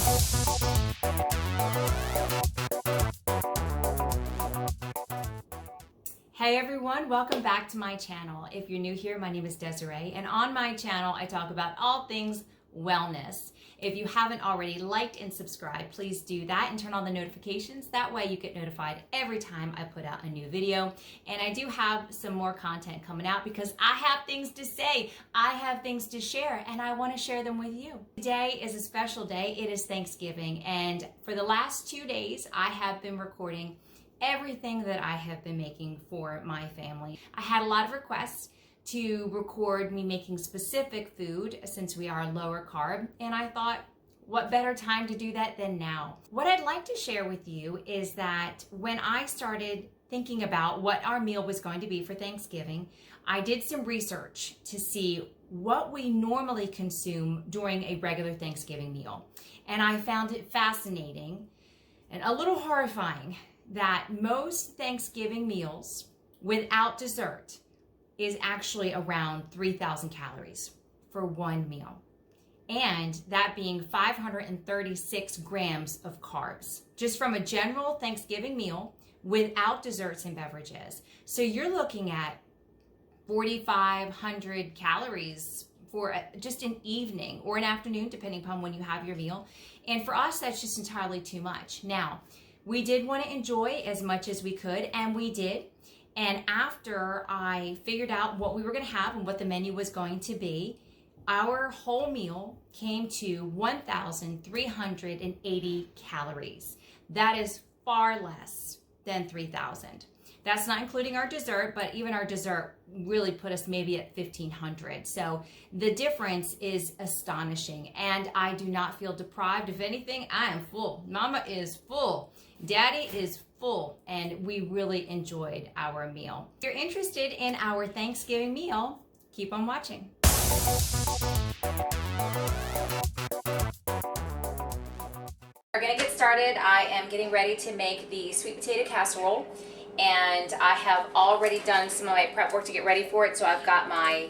Hey everyone, welcome back to my channel. If you're new here, my name is Desiree, and on my channel I talk about all things wellness. If you haven't already liked and subscribed, please do that and turn on the notifications. That way you get notified every time I put out a new video. And I do have some more content coming out because I have things to say, I have things to share, and I want to share them with you. Today is a special day. It is Thanksgiving, and for the last 2 days I have been recording everything that I have been making for my family. I had a lot of requests to record me making specific food since we are lower carb, and I thought, what better time to do that than now? What I'd like to share with you is that when I started thinking about what our meal was going to be for Thanksgiving, I did some research to see what we normally consume during a regular Thanksgiving meal. And I found it fascinating and a little horrifying that most Thanksgiving meals without dessert is actually around 3,000 calories for one meal. And that being 536 grams of carbs, just from a general Thanksgiving meal without desserts and beverages. So you're looking at 4,500 calories for just an evening or an afternoon, depending upon when you have your meal. And for us, that's just entirely too much. Now, we did want to enjoy as much as we could, and we did. And after I figured out what we were going to have and what the menu was going to be, our whole meal came to 1,380 calories. That is far less than 3,000. That's not including our dessert, but even our dessert really put us maybe at 1,500. So the difference is astonishing, and I do not feel deprived. If anything, I am full. Mama is full. Daddy is full, and we really enjoyed our meal. If you're interested in our Thanksgiving meal, keep on watching. We're gonna get started. I am getting ready to make the sweet potato casserole, and I have already done some of my prep work to get ready for it. So I've got my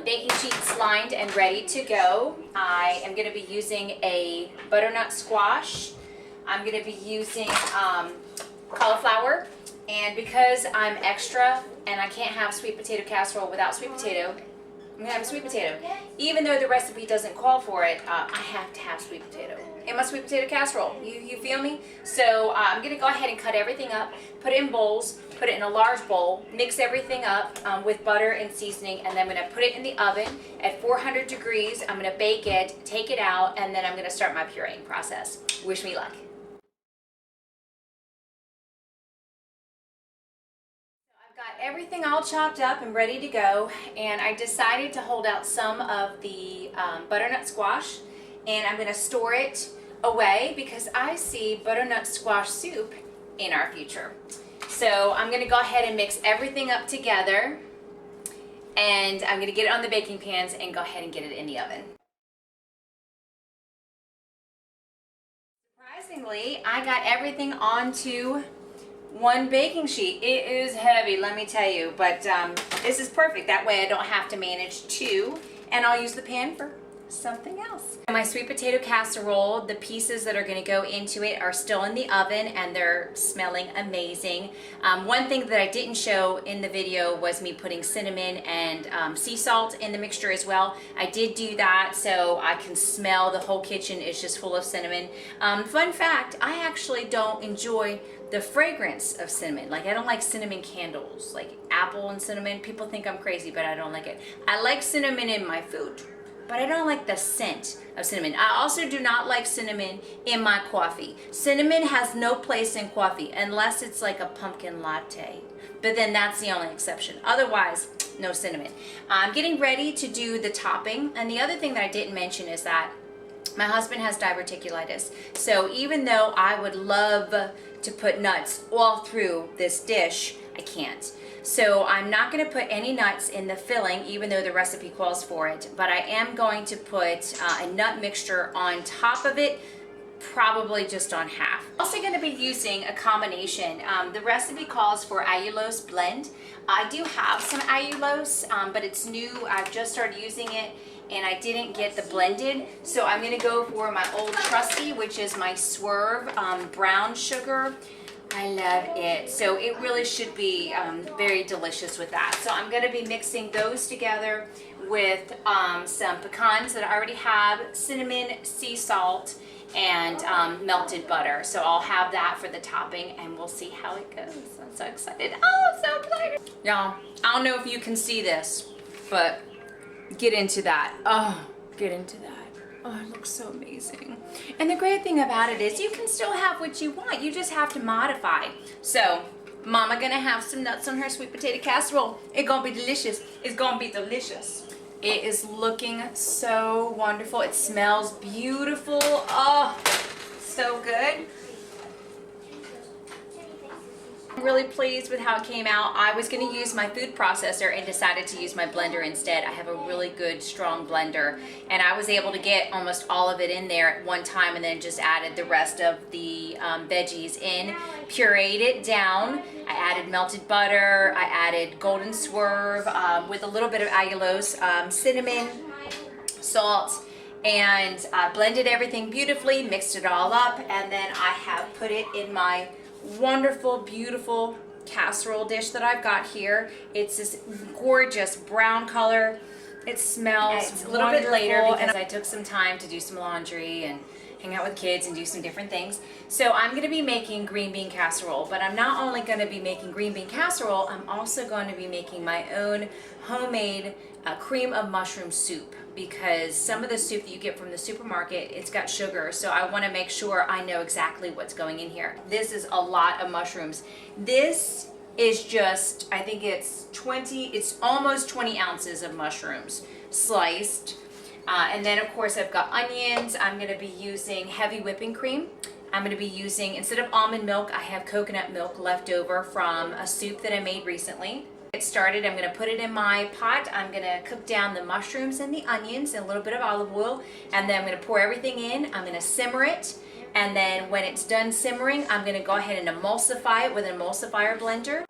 baking sheets lined and ready to go. I am gonna be using a butternut squash. I'm gonna be using cauliflower, and because I'm extra and I can't have sweet potato casserole without sweet potato, I'm gonna have a sweet potato. Even though the recipe doesn't call for it, I have to have sweet potato in my sweet potato casserole. You feel me? So I'm gonna go ahead and cut everything up, put it in bowls, put it in a large bowl, mix everything up with butter and seasoning, and then I'm gonna put it in the oven at 400 degrees. I'm gonna bake it, take it out, and then I'm gonna start my pureeing process. Wish me luck. Got everything all chopped up and ready to go, and I decided to hold out some of the butternut squash, and I'm going to store it away because I see butternut squash soup in our future. So I'm going to go ahead and mix everything up together, and I'm going to get it on the baking pans and go ahead and get it in the oven. Surprisingly, I got everything onto one baking sheet. It is heavy, let me tell you, but this is perfect. That way I don't have to manage two, and I'll use the pan for something else. My sweet potato casserole, the pieces that are going to go into it are still in the oven, and they're smelling amazing. One thing that I didn't show in the video was me putting cinnamon and sea salt in the mixture as well. I did do that so I can smell the whole kitchen is just full of cinnamon. Fun fact, I actually don't enjoy the fragrance of cinnamon. Like, I don't like cinnamon candles, like apple and cinnamon. People think I'm crazy, but I don't like it. I like cinnamon in my food, but I don't like the scent of cinnamon. I also do not like cinnamon in my coffee. Cinnamon has no place in coffee unless it's like a pumpkin latte, but then that's the only exception. Otherwise, no cinnamon. I'm getting ready to do the topping, and the other thing that I didn't mention is that my husband has diverticulitis. So even though I would love to put nuts all through this dish, I can't. So I'm not going to put any nuts in the filling, even though the recipe calls for it, but I am going to put a nut mixture on top of it, probably just on half. Also going to be using a combination. The recipe calls for allulose blend. I do have some allulose, but it's new. I've just started using it, and I didn't get the blended, so I'm gonna go for my old trusty, which is my Swerve brown sugar. I love it. So it really should be very delicious with that. So I'm gonna be mixing those together with some pecans that I already have, cinnamon, sea salt, and melted butter. So I'll have that for the topping, and we'll see how it goes. I'm so excited. Oh, I'm so excited. Y'all, I don't know if you can see this, but get into that. Oh, get into that. Oh, it looks so amazing. And the great thing about it is you can still have what you want. You just have to modify. So, Mama gonna have some nuts on her sweet potato casserole. It's gonna be delicious. It's gonna be delicious. It is looking so wonderful. It smells beautiful. Oh, so good. I'm really pleased with how it came out. I was going to use my food processor and decided to use my blender instead. I have a really good, strong blender, and I was able to get almost all of it in there at one time, and then just added the rest of the veggies in, pureed it down. I added melted butter. I added golden Swerve with a little bit of allulose, cinnamon, salt, and blended everything beautifully, mixed it all up, and then I have put it in my wonderful, beautiful casserole dish that I've got here. It's this gorgeous brown color. It smells a little bit later because I took some time to do some laundry and hang out with kids and do some different things. So I'm going to be making green bean casserole, but I'm not only going to be making green bean casserole, I'm also going to be making my own homemade cream of mushroom soup, because some of the soup that you get from the supermarket, it's got sugar, so I want to make sure I know exactly what's going in here. This is a lot of mushrooms. This is just, I think it's almost 20 ounces of mushrooms sliced. And then of course I've got onions. I'm going to be using heavy whipping cream. I'm going to be using, instead of almond milk, I have coconut milk left over from a soup that I made recently. Get started, I'm going to put it in my pot. I'm going to cook down the mushrooms and the onions and a little bit of olive oil, and then I'm going to pour everything in. I'm going to simmer it, and then when it's done simmering, I'm going to go ahead and emulsify it with an emulsifier blender.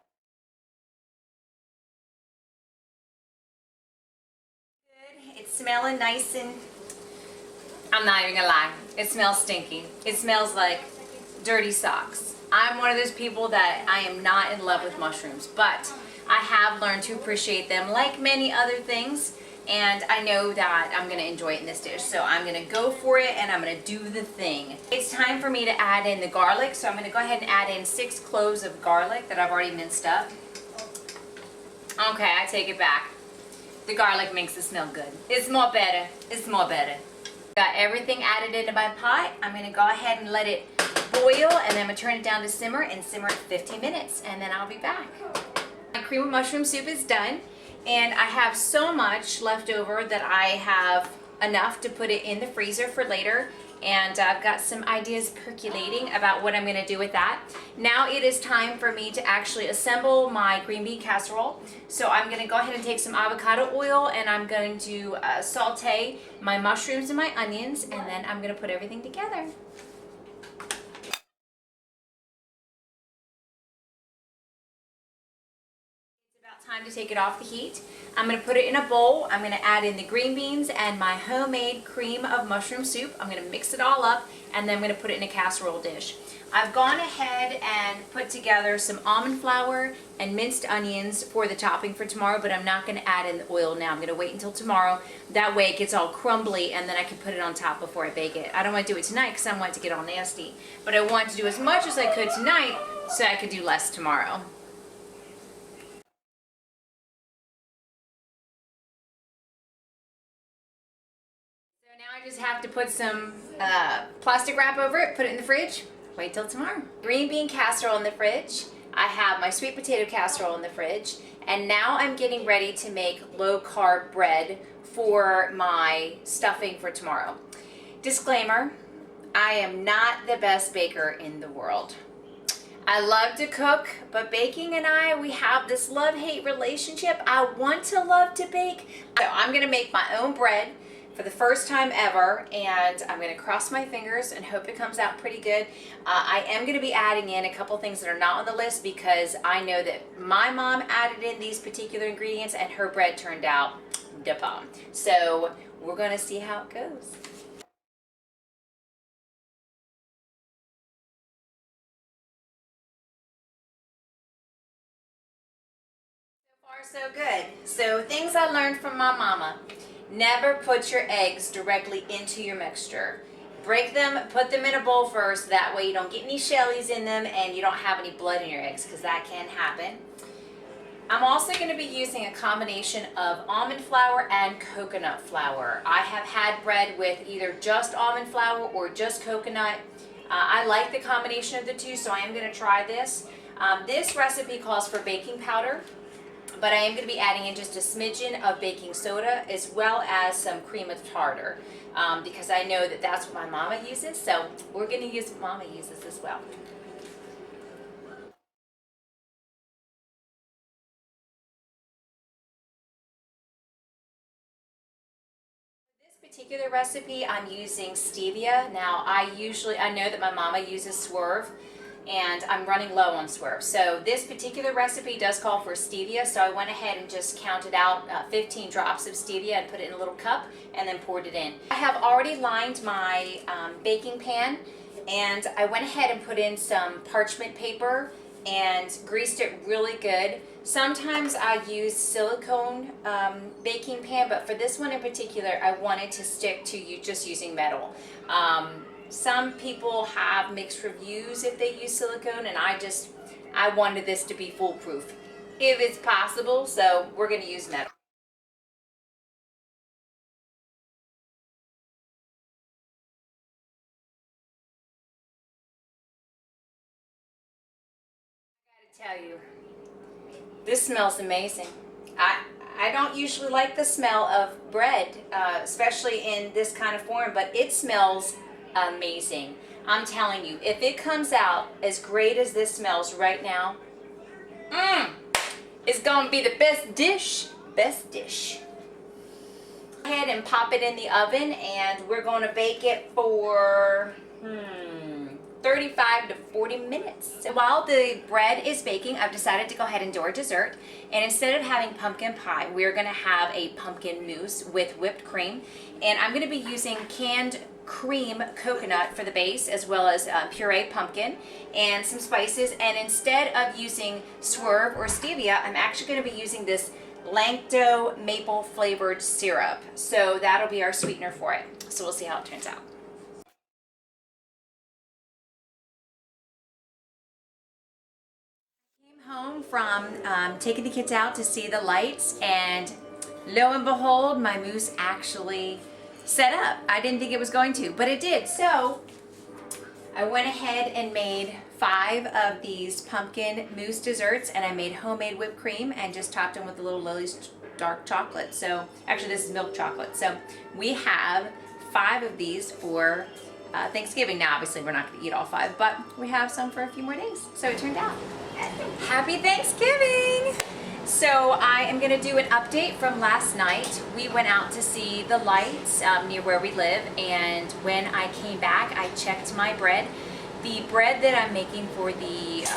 Good. It's smelling nice, and I'm not even gonna lie, it smells stinky. It smells like dirty socks. I'm one of those people that I am not in love with mushrooms, but I have learned to appreciate them like many other things, and I know that I'm going to enjoy it in this dish. So I'm going to go for it, and I'm going to do the thing. It's time for me to add in the garlic, so I'm going to go ahead and add in 6 cloves of garlic that I've already minced up. Okay, I take it back. The garlic makes it smell good. It's more better. It's more better. Got everything added into my pot. I'm going to go ahead and let it boil, and then I'm going to turn it down to simmer and simmer it 15 minutes, and then I'll be back. My cream of mushroom soup is done, and I have so much left over that I have enough to put it in the freezer for later, and I've got some ideas percolating about what I'm going to do with that. Now it is time for me to actually assemble my green bean casserole. So I'm going to go ahead and take some avocado oil, and I'm going to saute my mushrooms and my onions, and then I'm going to put everything together. Time to take it off the heat. I'm going to put it in a bowl. I'm going to add in the green beans and my homemade cream of mushroom soup. I'm going to mix it all up, and then I'm going to put it in a casserole dish. I've gone ahead and put together some almond flour and minced onions for the topping for tomorrow, but I'm not going to add in the oil now. I'm going to wait until tomorrow. That way it gets all crumbly, and then I can put it on top before I bake it. I don't want to do it tonight because I want it to get all nasty, but I want to do as much as I could tonight so I could do less tomorrow. Now I just have to put some plastic wrap over it, put it in the fridge, wait till tomorrow. Green bean casserole in the fridge. I have my sweet potato casserole in the fridge, and now I'm getting ready to make low carb bread for my stuffing for tomorrow. Disclaimer, I am not the best baker in the world. I love to cook, but baking and we have this love-hate relationship. I want to love to bake. So I'm gonna make my own bread for the first time ever, and I'm going to cross my fingers and hope it comes out pretty good. I am going to be adding in a couple things that are not on the list because I know that my mom added in these particular ingredients and her bread turned out da bomb. So we're going to see how it goes. So good. So things I learned from my mama. Never put your eggs directly into your mixture. Break them, put them in a bowl first, that way you don't get any shellies in them and you don't have any blood in your eggs, because that can happen. I'm also going to be using a combination of almond flour and coconut flour. I have had bread with either just almond flour or just coconut. I like the combination of the two, so I am going to try this. This recipe calls for baking powder, but I am going to be adding in just a smidgen of baking soda as well as some cream of tartar, because I know that that's what my mama uses, so we're going to use what mama uses as well. This particular recipe I'm using stevia. Now I know that my mama uses Swerve, and I'm running low on Swerve. So this particular recipe does call for stevia, so I went ahead and just counted out 15 drops of stevia and put it in a little cup and then poured it in. I have already lined my baking pan, and I went ahead and put in some parchment paper and greased it really good. Sometimes I use silicone baking pan, but for this one in particular, I wanted to stick to just using metal. Some people have mixed reviews if they use silicone, and I wanted this to be foolproof if it's possible, so we're going to use metal. I gotta tell you, this smells amazing. I don't usually like the smell of bread, especially in this kind of form, but it smells amazing. I'm telling you, if it comes out as great as this smells right now, it's gonna be the best dish. Best dish. Go ahead and pop it in the oven, and we're gonna bake it for 35 to 40 minutes. So while the bread is baking, I've decided to go ahead and do our dessert. And instead of having pumpkin pie, we're gonna have a pumpkin mousse with whipped cream. And I'm gonna be using canned cream coconut for the base, as well as pureed pumpkin and some spices. And instead of using Swerve or stevia, I'm actually gonna be using this Lancto maple flavored syrup. So that'll be our sweetener for it. So we'll see how it turns out. Home from taking the kids out to see the lights, and lo and behold, my mousse actually set up. I didn't think it was going to, but it did. So I went ahead and made 5 of these pumpkin mousse desserts, and I made homemade whipped cream and just topped them with a little Lily's dark chocolate. So actually this is milk chocolate. So we have 5 of these for Thanksgiving. Now obviously we're not going to eat all 5, but we have some for a few more days. So it turned out. Happy Thanksgiving! So I am going to do an update from last night. We went out to see the lights near where we live, and when I came back I checked my bread. The bread that I'm making for the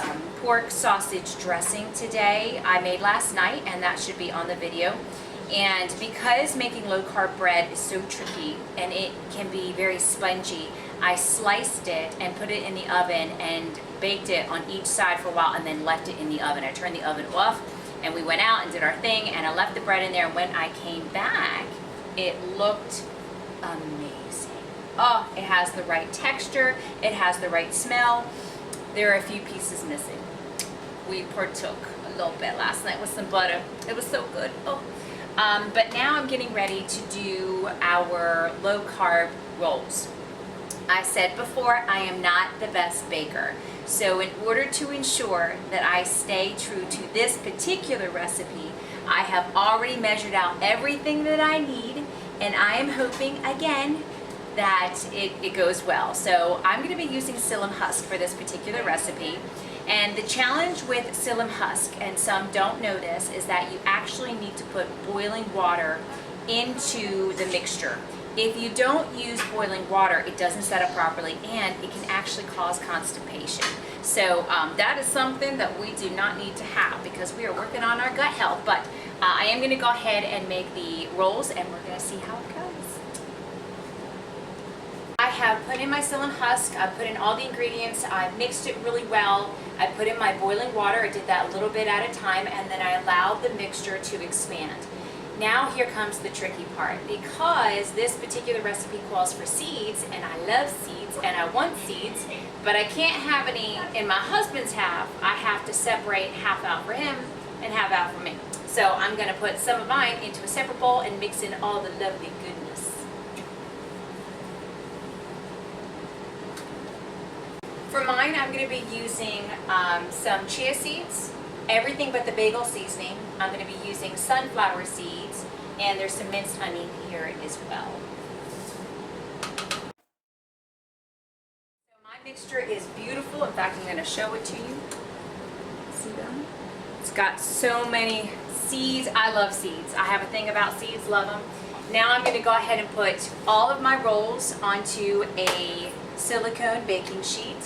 pork sausage dressing today I made last night, and that should be on the video. And because making low carb bread is so tricky and it can be very spongy, I sliced it and put it in the oven and baked it on each side for a while and then left it in the oven. I turned the oven off and we went out and did our thing, and I left the bread in there, and when I came back it looked amazing. Oh, it has the right texture, it has the right smell. There are a few pieces missing. We partook a little bit last night with some butter. It was so good. Oh. But now I'm getting ready to do our low carb rolls. I said before, I am not the best baker. So in order to ensure that I stay true to this particular recipe, I have already measured out everything that I need, and I am hoping again that it goes well. So I'm going to be using psyllium husk for this particular recipe. And the challenge with psyllium husk, and some don't know this, is that you actually need to put boiling water into the mixture. If you don't use boiling water, it doesn't set up properly, and it can actually cause constipation. So that is something that we do not need to have because we are working on our gut health. But I am going to go ahead and make the rolls, and we're going to see how it goes. have put in my psyllium husk, I put in all the ingredients, I mixed it really well, I put in my boiling water, I did that a little bit at a time, and then I allowed the mixture to expand. Now here comes the tricky part. Because this particular recipe calls for seeds, and I love seeds, and I want seeds, but I can't have any in my husband's half, I have to separate half out for him and half out for me. So I'm gonna put some of mine into a separate bowl and mix in all the lovely goodness. For mine, I'm going to be using some chia seeds, everything but the bagel seasoning. I'm going to be using sunflower seeds, and there's some minced onion here as well. So my mixture is beautiful. In fact, I'm going to show it to you. See that? It's got so many seeds. I love seeds. I have a thing about seeds, love them. Now I'm going to go ahead and put all of my rolls onto a silicone baking sheet.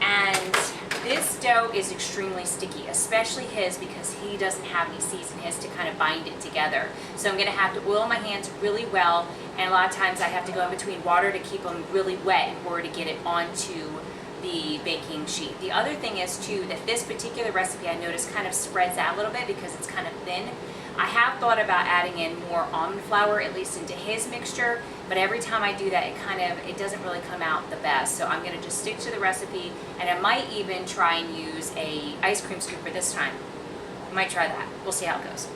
And this dough is extremely sticky, especially his, because he doesn't have any seeds in his to kind of bind it together. So I'm going to have to oil my hands really well, and a lot of times I have to go in between water to keep them really wet in order to get it onto the baking sheet. The other thing is too that this particular recipe I noticed kind of spreads out a little bit because it's kind of thin. I have thought about adding in more almond flour, at least into his mixture, but every time I do that, it doesn't really come out the best. So I'm going to just stick to the recipe, and I might even try and use a ice cream scooper this time. I might try that. We'll see how it goes.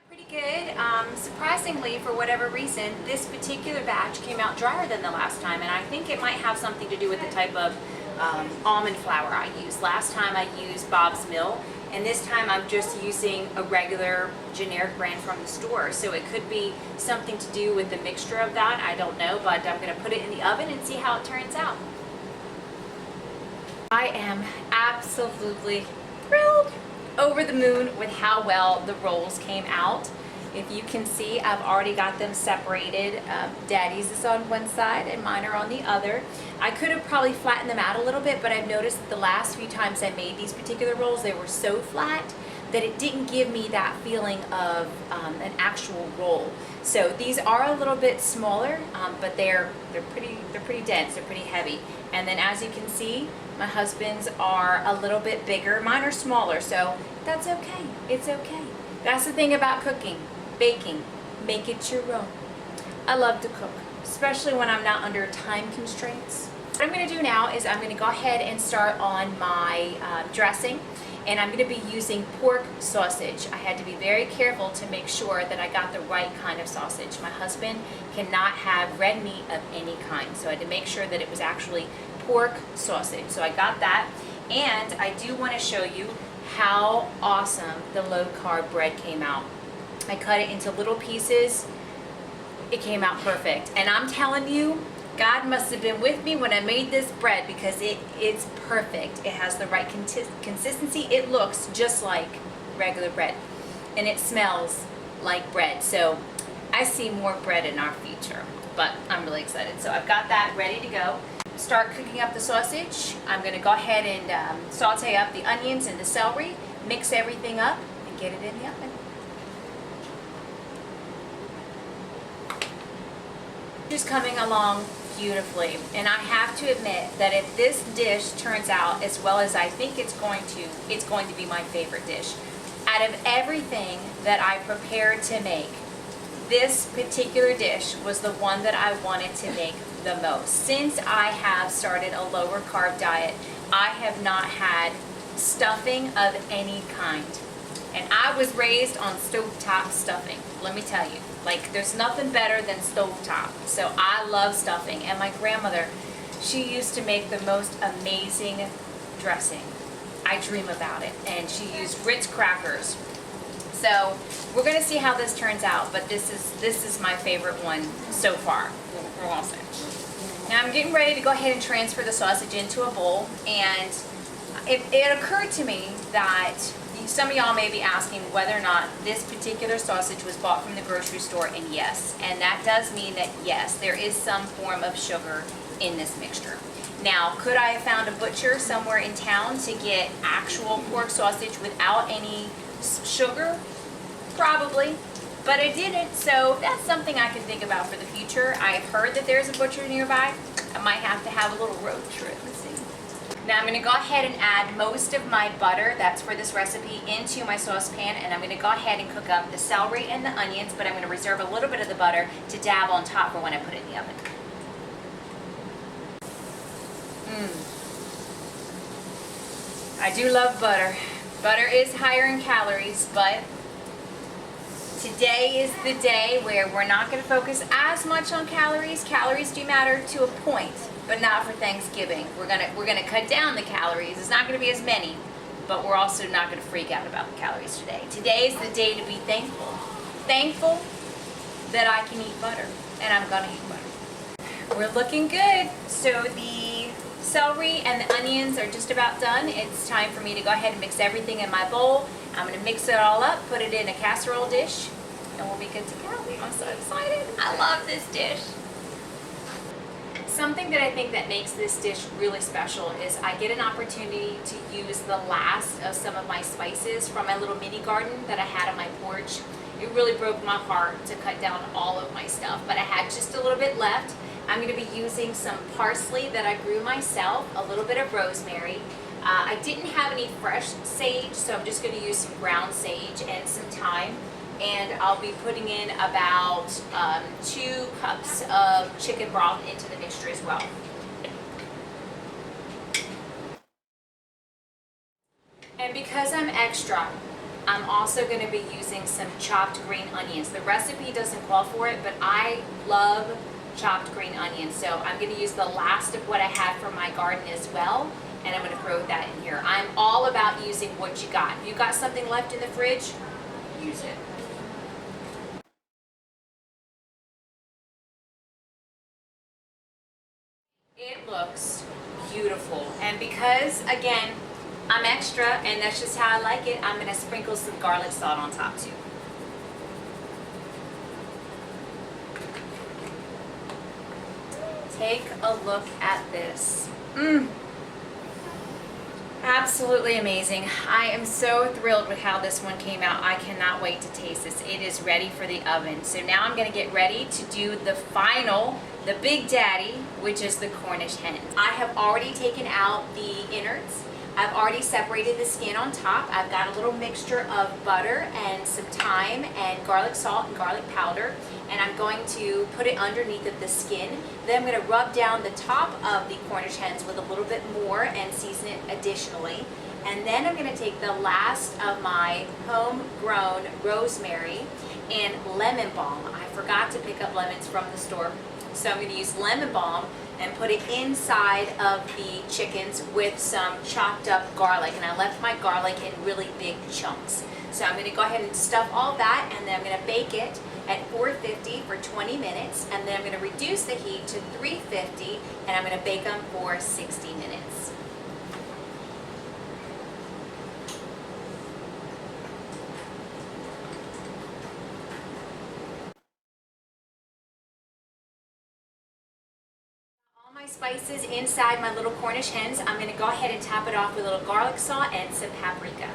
Pretty good. Surprisingly, for whatever reason, this particular batch came out drier than the last time, and I think it might have something to do with the type of almond flour I used. Last time I used Bob's Mill, and this time I'm just using a regular generic brand from the store. So it could be something to do with the mixture of that. I don't know, but I'm going to put it in the oven and see how it turns out. I am absolutely thrilled, over the moon with how well the rolls came out. If you can see, I've already got them separated. Daddy's is on one side and mine are on the other. I could have probably flattened them out a little bit, but I've noticed that the last few times I made these particular rolls, they were so flat that it didn't give me that feeling of an actual roll. So these are a little bit smaller, but they're pretty dense, they're pretty heavy. And then as you can see, my husband's are a little bit bigger. Mine are smaller, so that's okay. It's okay. That's the thing about cooking, baking. Make it your own. I love to cook, especially when I'm not under time constraints. What I'm going to do now is I'm going to go ahead and start on my dressing, and I'm going to be using pork sausage. I had to be very careful to make sure that I got the right kind of sausage. My husband cannot have red meat of any kind, so I had to make sure that it was actually pork sausage. So I got that, and I do want to show you how awesome the low-carb bread came out. I cut it into little pieces. It came out perfect, and I'm telling you, God must have been with me when I made this bread, because it's perfect. It has the right consistency. It looks just like regular bread, and it smells like bread. So I see more bread in our future, but I'm really excited. So I've got that ready to go. Start cooking up the sausage. I'm going to go ahead and saute up the onions and the celery, mix everything up, and get it in the oven. Just coming along beautifully, and I have to admit that if this dish turns out as well as I think it's going to be my favorite dish. Out of everything that I prepared to make, this particular dish was the one that I wanted to make the most. Since I have started a lower carb diet, I have not had stuffing of any kind. And I was raised on stovetop stuffing, let me tell you. Like, there's nothing better than stovetop. So I love stuffing. And my grandmother, she used to make the most amazing dressing. I dream about it. And she used Ritz crackers. So we're going to see how this turns out, but this is my favorite one so far. We're all set. Now I'm getting ready to go ahead and transfer the sausage into a bowl, and it occurred to me that some of y'all may be asking whether or not this particular sausage was bought from the grocery store, and yes. And that does mean that yes, there is some form of sugar in this mixture. Now, could I have found a butcher somewhere in town to get actual pork sausage without any sugar? Probably, but I didn't, so that's something I can think about for the future. I've heard that there's a butcher nearby. I might have to have a little road trip. Let's see. Now I'm going to go ahead and add most of my butter, that's for this recipe, into my saucepan, and I'm going to go ahead and cook up the celery and the onions, but I'm going to reserve a little bit of the butter to dab on top for when I put it in the oven. I do love butter. Butter is higher in calories, but today is the day where we're not going to focus as much on calories. Calories do matter to a point, but not for Thanksgiving. We're gonna cut down the calories. It's not going to be as many, but we're also not going to freak out about the calories today. Today is the day to be thankful. Thankful that I can eat butter, and I'm going to eat butter. We're looking good. So the celery and the onions are just about done. It's time for me to go ahead and mix everything in my bowl. I'm going to mix it all up, put it in a casserole dish, and we'll be good to go. I'm so excited. I love this dish. Something that I think that makes this dish really special is I get an opportunity to use the last of some of my spices from my little mini garden that I had on my porch. It really broke my heart to cut down all of my stuff, but I had just a little bit left. I'm going to be using some parsley that I grew myself, a little bit of rosemary. I didn't have any fresh sage, so I'm just going to use some ground sage and some thyme. And I'll be putting in about 2 cups of chicken broth into the mixture as well. And because I'm extra, I'm also going to be using some chopped green onions. The recipe doesn't call for it, but I love chopped green onions. So I'm going to use the last of what I had from my garden as well, and I'm going to throw that in here. I'm all about using what you got. If you got something left in the fridge, use it. It looks beautiful, and because again I'm extra and that's just how I like it, I'm going to sprinkle some garlic salt on top too. Take a look at this. Absolutely amazing. I am so thrilled with how this one came out. I cannot wait to taste this. It is ready for the oven. So now I'm going to get ready to do the final, the big daddy, which is the Cornish hen. I have already taken out the innards. I've already separated the skin on top. I've got a little mixture of butter and some thyme and garlic salt and garlic powder, and I'm going to put it underneath of the skin. Then I'm going to rub down the top of the Cornish hens with a little bit more and season it additionally. And then I'm going to take the last of my homegrown rosemary and lemon balm. I forgot to pick up lemons from the store, so I'm going to use lemon balm and put it inside of the chickens with some chopped up garlic. And I left my garlic in really big chunks. So I'm going to go ahead and stuff all that, and then I'm going to bake it at 450 for 20 minutes, and then I'm going to reduce the heat to 350, and I'm going to bake them for 60 minutes. My spices inside my little Cornish hens. I'm going to go ahead and top it off with a little garlic salt and some paprika.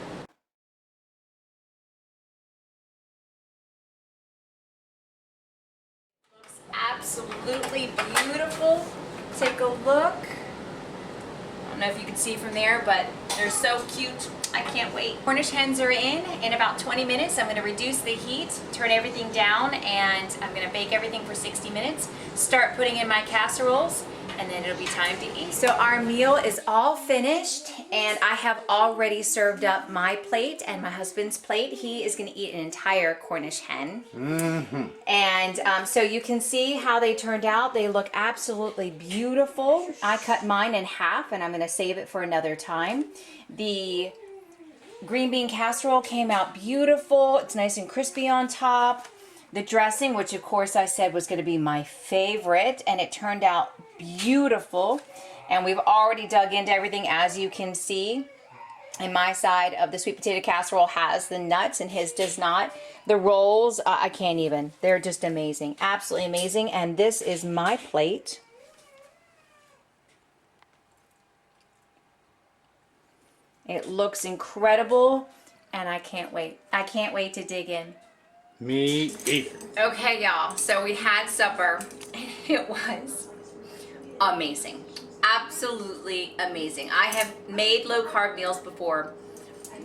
Looks absolutely beautiful. Take a look. I don't know if you can see from there, but they're so cute. I can't wait. Cornish hens are in about 20 minutes. I'm going to reduce the heat, turn everything down, and I'm going to bake everything for 60 minutes. Start putting in my casseroles, and then it'll be time to eat. So our meal is all finished, and I have already served up my plate and my husband's plate. He is going to eat an entire Cornish hen. And so you can see how they turned out. They look absolutely beautiful. I cut mine in half, and I'm going to save it for another time. The green bean casserole came out beautiful. It's nice and crispy on top. The dressing, which of course I said was going to be my favorite, and it turned out beautiful. And we've already dug into everything, as you can see. And my side of the sweet potato casserole has the nuts and his does not. The rolls, I can't even. They're just amazing. Absolutely amazing. And this is my plate. It looks incredible, and I can't wait. I can't wait to dig in. Me either. Okay, y'all. So we had supper, and it was amazing. Absolutely amazing. I have made low-carb meals before,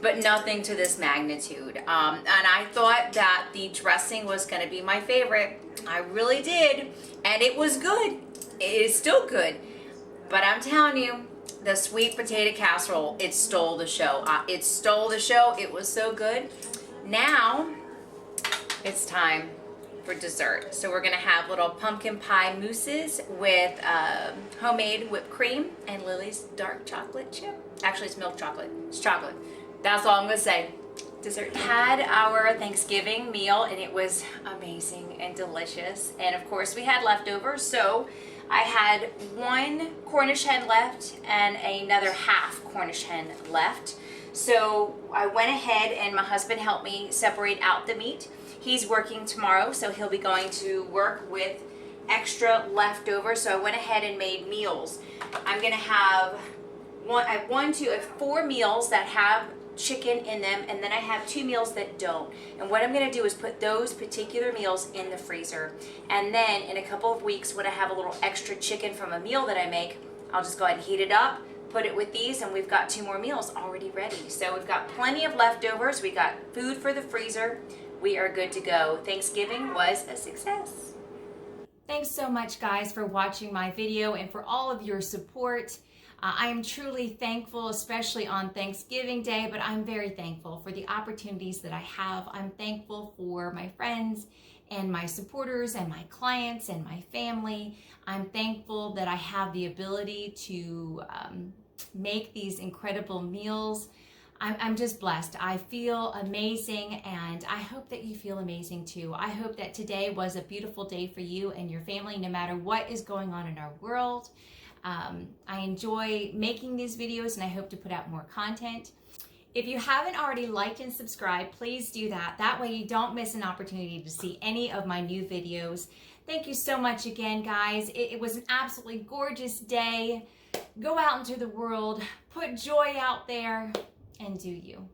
but nothing to this magnitude. And I thought that the dressing was going to be my favorite. I really did, and it was good. It is still good, but I'm telling you, the sweet potato casserole, it stole the show. It stole the show. It was so good. Now, it's time for dessert. So we're gonna have little pumpkin pie mousses with homemade whipped cream and Lily's dark chocolate chip. Actually, it's milk chocolate. It's chocolate. That's all I'm gonna say. Dessert. Had our Thanksgiving meal, and it was amazing and delicious. And of course, we had leftovers, so I had one Cornish hen left and another half Cornish hen left. So I went ahead and my husband helped me separate out the meat. He's working tomorrow, so he'll be going to work with extra leftovers. So I went ahead and made meals. I'm gonna have I have 4 meals that have chicken in them, and then I have 2 meals that don't. And what I'm gonna do is put those particular meals in the freezer. And then in a couple of weeks, when I have a little extra chicken from a meal that I make, I'll just go ahead and heat it up, put it with these, and we've got 2 more meals already ready. So we've got plenty of leftovers. We got food for the freezer. We are good to go. Thanksgiving was a success. Thanks so much, guys, for watching my video and for all of your support. I am truly thankful, especially on Thanksgiving Day, but I'm very thankful for the opportunities that I have. I'm thankful for my friends and my supporters and my clients and my family. I'm thankful that I have the ability to make these incredible meals. I'm just blessed. I feel amazing, and I hope that you feel amazing too. I hope that today was a beautiful day for you and your family, no matter what is going on in our world. I enjoy making these videos, and I hope to put out more content. If you haven't already liked and subscribed, please do that. That way you don't miss an opportunity to see any of my new videos. Thank you so much again, guys. It was an absolutely gorgeous day. Go out into the world, put joy out there, and do you.